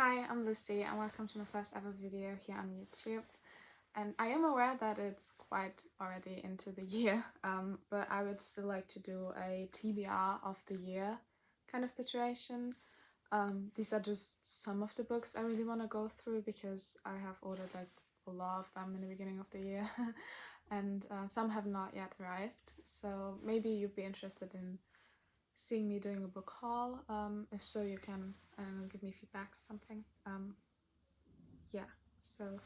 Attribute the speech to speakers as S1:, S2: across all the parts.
S1: Hi, I'm Lucy and welcome to my first ever video here on YouTube. And I am aware that it's quite already into the year, but I would still like to do a TBR of the year kind of situation. These are just some of the books I really want to go through because I have ordered like a lot of them in the beginning of the year and some have not yet arrived. So maybe you'd be interested in seeing me doing a book haul. If so, you can give me feedback or something. Yeah, so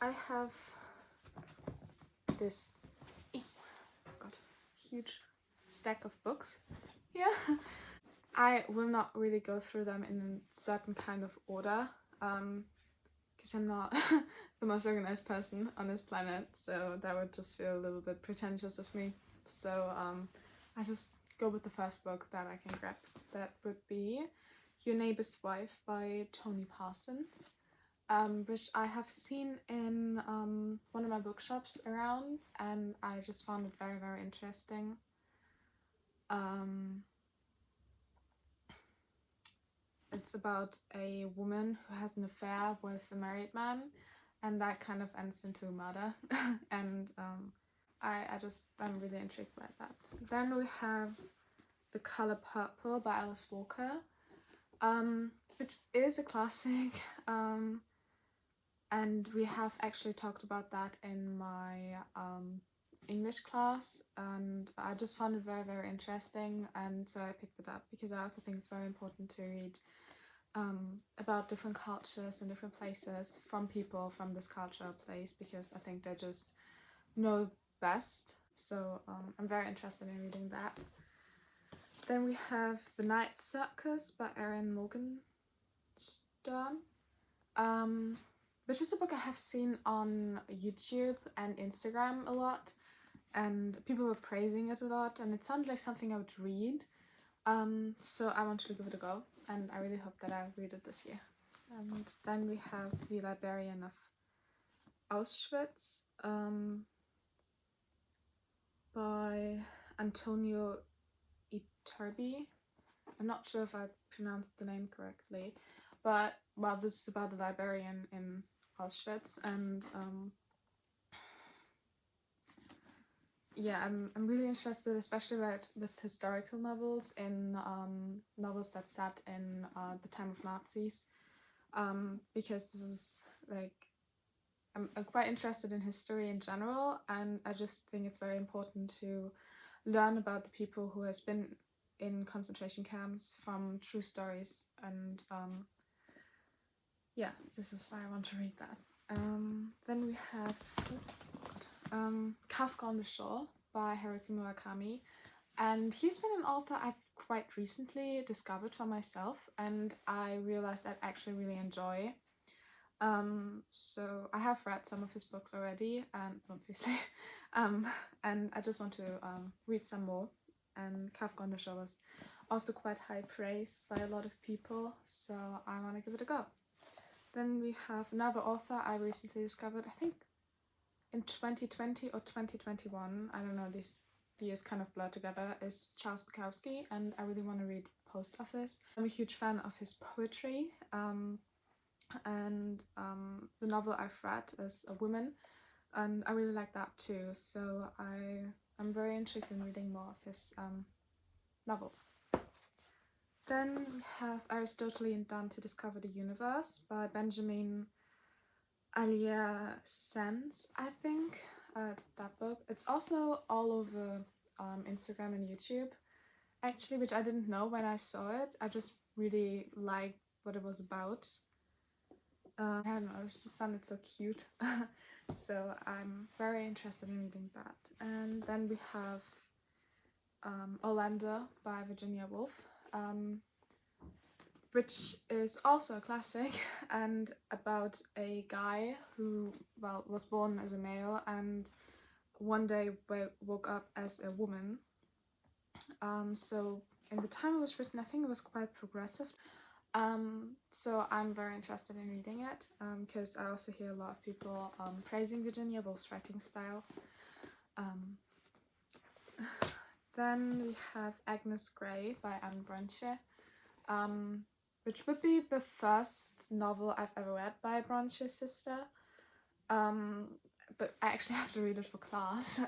S1: I have this huge stack of books here. I will not really go through them in a certain kind of order because I'm not the most organized person on this planet, so that would just feel a little bit pretentious of me. So I just go with the first book that I can grab. That would be Your Neighbor's Wife by Tony Parsons, which I have seen in one of my bookshops around, and I just found it very, very interesting. It's about a woman who has an affair with a married man, and that kind of ends into a murder. And I'm really intrigued by that. Then we have The Color Purple by Alice Walker, which is a classic, and we have actually talked about that in my English class, and I just found it very, very interesting, and so I picked it up because I also think it's very important to read about different cultures and different places from people from this culture or place, because I think they just know best. So I'm very interested in reading that. Then we have The Night Circus by Erin Morgenstern, which is a book I have seen on YouTube and Instagram a lot, and people were praising it a lot, and it sounded like something I would read. So I want to give it a go, and I really hope that I'll read it this year. And then we have The Librarian of Auschwitz by Antonio Iturbi. I'm not sure if I pronounced the name correctly, but well, this is about a librarian in Auschwitz, and yeah, I'm really interested, especially with historical novels, in novels that set in the time of Nazis, because this is like, I'm quite interested in history in general, and I just think it's very important to learn about the people who has been in concentration camps from true stories, and yeah, this is why I want to read that. Then we have Kafka on the Shore by Haruki Murakami, and he's been an author I've quite recently discovered for myself, and I realized I actually really enjoy. So I have read some of his books already, and obviously, and I just want to read some more. And Kafka on the Shore was also quite high praised by a lot of people, so I want to give it a go. Then we have another author I recently discovered, I think in 2020 or 2021, I don't know, these years kind of blur together, is Charles Bukowski, and I really want to read Post Office. I'm a huge fan of his poetry, and the novel I've read is A Woman, and I really like that too, so I'm very interested in reading more of his novels. Then we have Aristotle and Done to Discover the Universe by Benjamin Alier-Sens, I think. It's that book. It's also all over Instagram and YouTube, actually, which I didn't know when I saw it. I just really liked what it was about. I don't know, it just sounded so cute. So I'm very interested in reading that. And then we have Orlando by Virginia Woolf, which is also a classic, and about a guy who, well, was born as a male and one day woke up as a woman. So in the time it was written, I think it was quite progressive. So I'm very interested in reading it, because I also hear a lot of people praising Virginia Woolf's writing style. Then we have Agnes Grey by Anne Branche. which would be the first novel I've ever read by Bronche's sister. But I actually have to read it for class.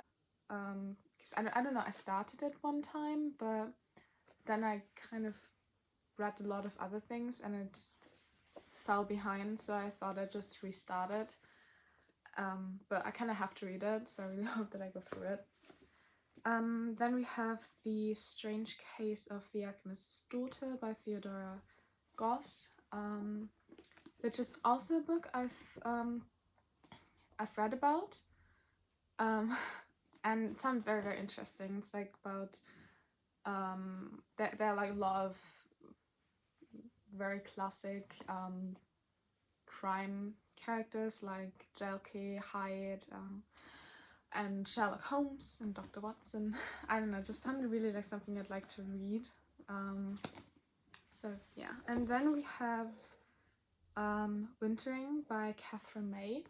S1: Because I don't know, I started it one time, but then I kind of read a lot of other things and it fell behind, so I thought I'd just restart it. But I kind of have to read it, so I really hope that I go through it. Then we have The Strange Case of Viagma's Daughter by Theodora Goss, which is also a book I've read about, and it sounds very, very interesting. It's like about there are like a lot of very classic crime characters like Jelke, Hyde, and Sherlock Holmes and Dr. Watson. I don't know, just sounded really like something I'd like to read. So yeah, and then we have Wintering by Catherine May,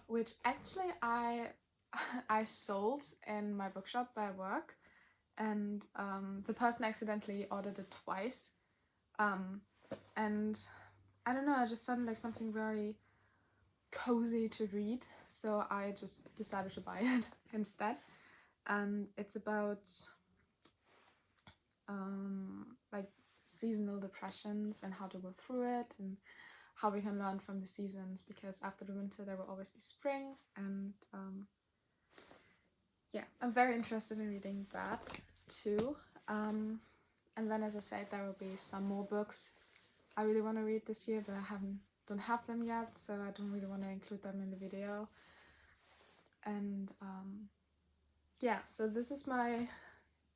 S1: which actually I sold in my bookshop by work, and the person accidentally ordered it twice, and I don't know, it just sounded like something very cozy to read, so I just decided to buy it instead. And it's about like seasonal depressions and how to go through it and how we can learn from the seasons, because after the winter there will always be spring, and yeah, I'm very interested in reading that too. And then, as I said, there will be some more books I really want to read this year, but I don't have them yet, so I don't really want to include them in the video. And yeah, so this is my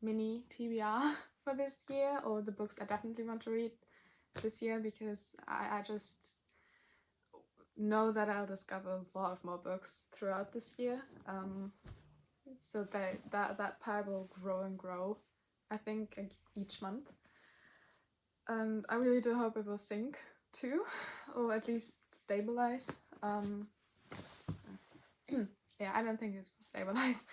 S1: mini TBR for this year, or the books I definitely want to read this year, because I just know that I'll discover a lot of more books throughout this year. So that pile will grow and grow, I think, each month. And I really do hope it will sink too, or at least stabilize. Yeah, I don't think it will stabilize.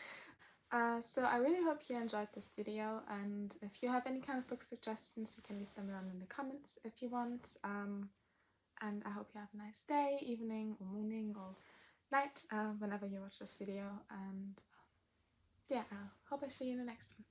S1: So I really hope you enjoyed this video, and if you have any kind of book suggestions, you can leave them down in the comments if you want. And I hope you have a nice day, evening, or morning, or night, whenever you watch this video. And yeah, I hope I see you in the next one.